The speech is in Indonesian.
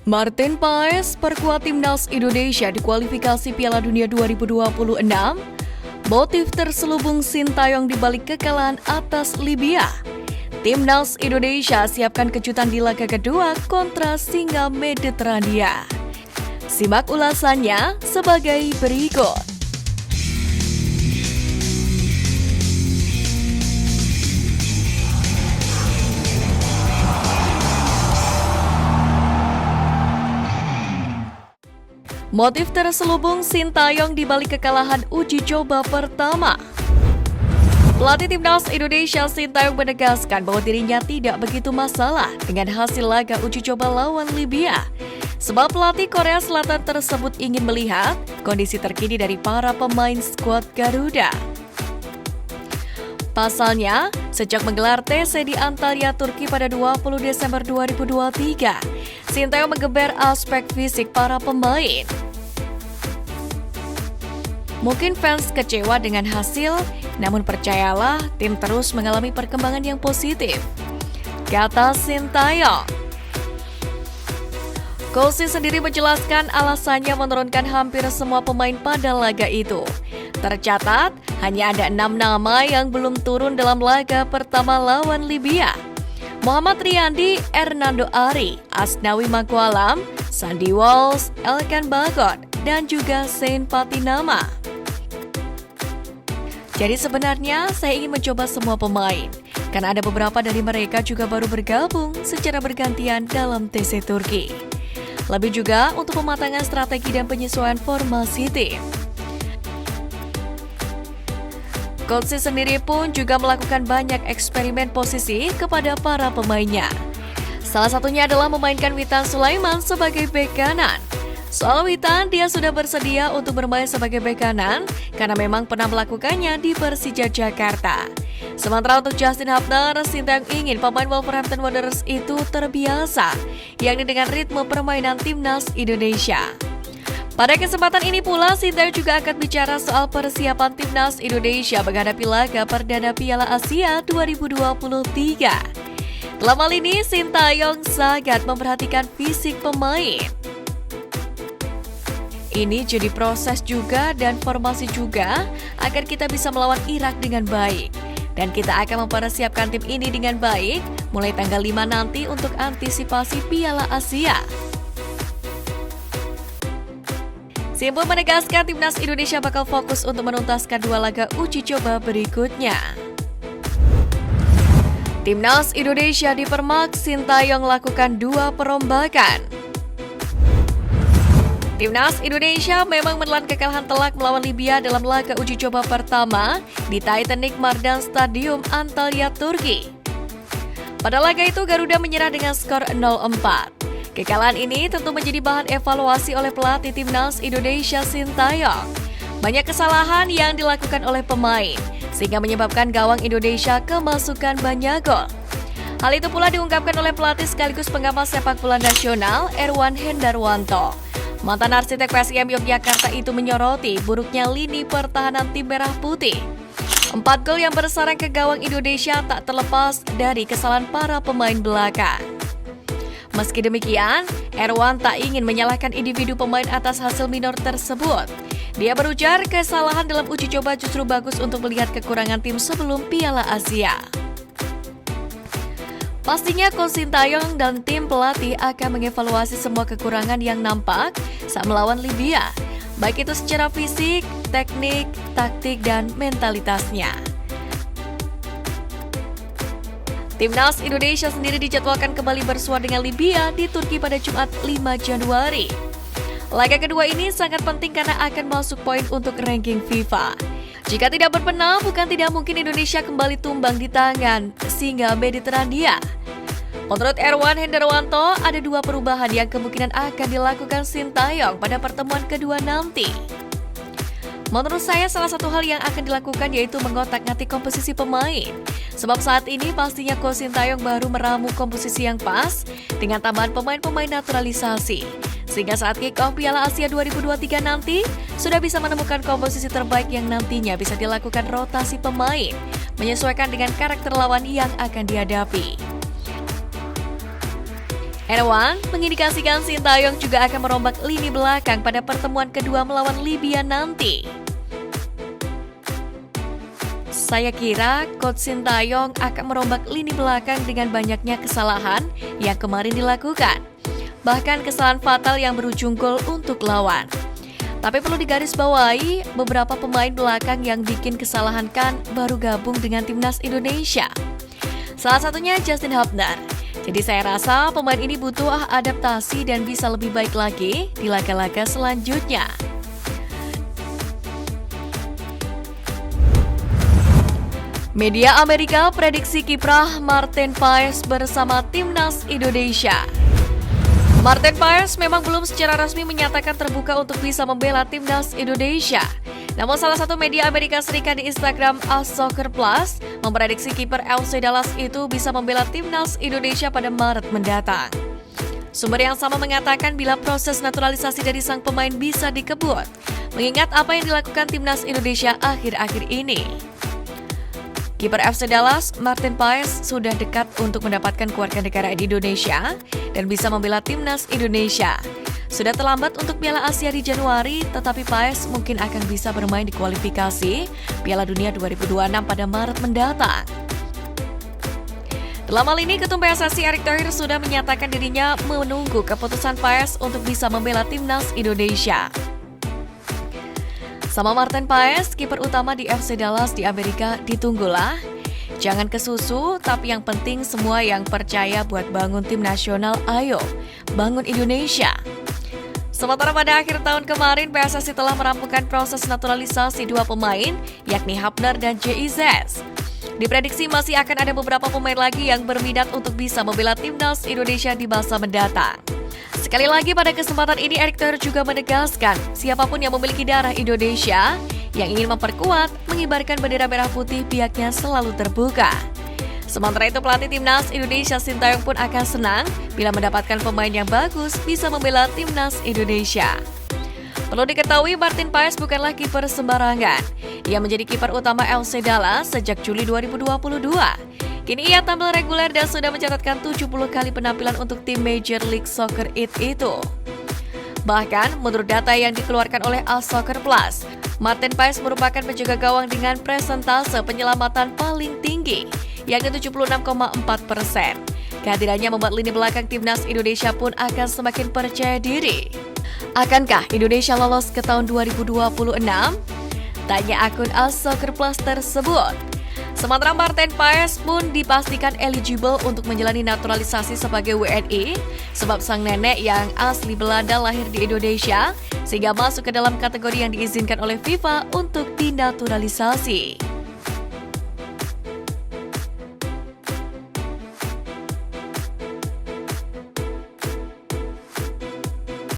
Martin Paes perkuat timnas Indonesia di kualifikasi Piala Dunia 2026. Motif terselubung Sintayong di balik kekalahan atas Libya. Timnas Indonesia siapkan kejutan di laga kedua kontra Singa Mediterania. Simak ulasannya sebagai berikut. Motif terselubung Sintayong di balik kekalahan uji coba pertama. Pelatih timnas Indonesia Sintayong menegaskan bahwa dirinya tidak begitu masalah dengan hasil laga uji coba lawan Libya. Sebab pelatih Korea Selatan tersebut ingin melihat kondisi terkini dari para pemain skuad Garuda. Pasalnya, sejak menggelar TC di Antalya, Turki pada 20 Desember 2023, Sintayong menggeber aspek fisik para pemain. Mungkin fans kecewa dengan hasil, namun percayalah tim terus mengalami perkembangan yang positif, kata Sintayong. Kosi sendiri menjelaskan alasannya menurunkan hampir semua pemain pada laga itu. Tercatat, hanya ada 6 nama yang belum turun dalam laga pertama lawan Libya. Muhammad Riyandi, Hernando Ari, Asnawi Mangkualam, Sandi Walsh, Elkan Bagot, dan juga Zain Patinama. Jadi sebenarnya saya ingin mencoba semua pemain, karena ada beberapa dari mereka juga baru bergabung secara bergantian dalam TC Turki. Lebih juga untuk pematangan strategi dan penyesuaian formasi tim. Coach sendiri pun juga melakukan banyak eksperimen posisi kepada para pemainnya. Salah satunya adalah memainkan Witan Sulaiman sebagai bek kanan. Soal Witan, dia sudah bersedia untuk bermain sebagai bek kanan karena memang pernah melakukannya di Persija Jakarta. Sementara untuk Justin Hubner, Sintayong ingin pemain Wolverhampton Wanderers itu terbiasa, yakni dengan ritme permainan timnas Indonesia. Pada kesempatan ini pula, Sintayong juga akan bicara soal persiapan timnas Indonesia menghadapi laga perdana Piala Asia 2023. Dalam hal ini, Sintayong sangat memperhatikan fisik pemain. Ini jadi proses juga dan formasi juga agar kita bisa melawan Irak dengan baik. Dan kita akan mempersiapkan tim ini dengan baik mulai tanggal 5 nanti untuk antisipasi Piala Asia. Simpul menegaskan timnas Indonesia bakal fokus untuk menuntaskan 2 laga uji coba berikutnya. Timnas Indonesia dipermak, Sintayong lakukan 2 perombakan. Timnas Indonesia memang menelan kekalahan telak melawan Libya dalam laga uji coba pertama di Titanic Mardan Stadium Antalya, Turki. Pada laga itu Garuda menyerah dengan skor 0-4. Kekalahan ini tentu menjadi bahan evaluasi oleh pelatih timnas Indonesia Sintayong. Banyak kesalahan yang dilakukan oleh pemain, sehingga menyebabkan gawang Indonesia kemasukan banyak gol. Hal itu pula diungkapkan oleh pelatih sekaligus pengamat sepak bola nasional Erwan Hendarwanto. Mantan arsitek PSIM Yogyakarta itu menyoroti buruknya lini pertahanan tim merah putih. 4 gol yang bersarang ke gawang Indonesia tak terlepas dari kesalahan para pemain belakang. Meski demikian, Erwan tak ingin menyalahkan individu pemain atas hasil minor tersebut. Dia berujar kesalahan dalam uji coba justru bagus untuk melihat kekurangan tim sebelum Piala Asia. Pastinya Coach Sintayong dan tim pelatih akan mengevaluasi semua kekurangan yang nampak saat melawan Libya, baik itu secara fisik, teknik, taktik, dan mentalitasnya. Timnas Indonesia sendiri dijadwalkan kembali bersua dengan Libya di Turki pada Jumat 5 Januari. Laga kedua ini sangat penting karena akan masuk poin untuk ranking FIFA. Jika tidak berbenah, bukan tidak mungkin Indonesia kembali tumbang di tangan Singa Mediterania. Menurut Erwan Hendarwanto, ada 2 perubahan yang kemungkinan akan dilakukan Sintayong pada pertemuan kedua nanti. Menurut saya, salah satu hal yang akan dilakukan yaitu mengotak-ngatik komposisi pemain. Sebab saat ini pastinya Coach Sintayong baru meramu komposisi yang pas dengan tambahan pemain-pemain naturalisasi. Sehingga saat kick-off Piala Asia 2023 nanti, sudah bisa menemukan komposisi terbaik yang nantinya bisa dilakukan rotasi pemain, menyesuaikan dengan karakter lawan yang akan dihadapi. Erwan mengindikasikan Sintayong juga akan merombak lini belakang pada pertemuan kedua melawan Libya nanti. Saya kira Coach Sintayong akan merombak lini belakang dengan banyaknya kesalahan yang kemarin dilakukan. Bahkan kesalahan fatal yang berujung gol untuk lawan. Tapi perlu digarisbawahi, beberapa pemain belakang yang bikin kesalahan kan baru gabung dengan timnas Indonesia. Salah satunya Justin Hubner. Jadi saya rasa pemain ini butuh adaptasi dan bisa lebih baik lagi di laga-laga selanjutnya. Media Amerika prediksi kiprah Martin Paes bersama timnas Indonesia. Martin Paes memang belum secara resmi menyatakan terbuka untuk bisa membela timnas Indonesia. Namun salah satu media Amerika Serikat di Instagram @soccerplus memprediksi kiper FC Dallas itu bisa membela timnas Indonesia pada Maret mendatang. Sumber yang sama mengatakan bila proses naturalisasi dari sang pemain bisa dikebut, mengingat apa yang dilakukan timnas Indonesia akhir-akhir ini. Kiper FC Dallas, Martin Paes, sudah dekat untuk mendapatkan kewarganegaraan di Indonesia dan bisa membela timnas Indonesia. Sudah terlambat untuk Piala Asia di Januari, tetapi Paes mungkin akan bisa bermain di kualifikasi Piala Dunia 2026 pada Maret mendatang. Dalam hal ini, Ketum PSSI Erick Thohir sudah menyatakan dirinya menunggu keputusan Paes untuk bisa membela timnas Indonesia. Sama Martin Paes, kiper utama di FC Dallas di Amerika, ditunggulah. Jangan kesusu, tapi yang penting semua yang percaya buat bangun tim nasional, ayo, bangun Indonesia. Sementara pada akhir tahun kemarin, PSSI telah merampungkan proses naturalisasi dua pemain, yakni Hubner dan JIZ. Diprediksi masih akan ada beberapa pemain lagi yang berminat untuk bisa membela timnas Indonesia di masa mendatang. Sekali lagi pada kesempatan ini Erick Thohir juga menegaskan siapapun yang memiliki darah Indonesia yang ingin memperkuat, mengibarkan bendera merah putih pihaknya selalu terbuka. Sementara itu pelatih timnas Indonesia Sintayong pun akan senang bila mendapatkan pemain yang bagus bisa membela timnas Indonesia. Perlu diketahui Martin Paes bukanlah kiper sembarangan. Ia menjadi kiper utama FC Dallas sejak Juli 2022. Kini ia tampil reguler dan sudah mencatatkan 70 kali penampilan untuk tim Major League Soccer itu. Bahkan, menurut data yang dikeluarkan oleh @soccerplus, Martin Paes merupakan penjaga gawang dengan presentase penyelamatan paling tinggi, yakni 76,4%. Kehadirannya membuat lini belakang timnas Indonesia pun akan semakin percaya diri. Akankah Indonesia lolos ke tahun 2026? Tanya akun @soccerplus tersebut. Sementara Martin Paes pun dipastikan eligible untuk menjalani naturalisasi sebagai WNI sebab sang nenek yang asli Belanda lahir di Indonesia sehingga masuk ke dalam kategori yang diizinkan oleh FIFA untuk dinaturalisasi.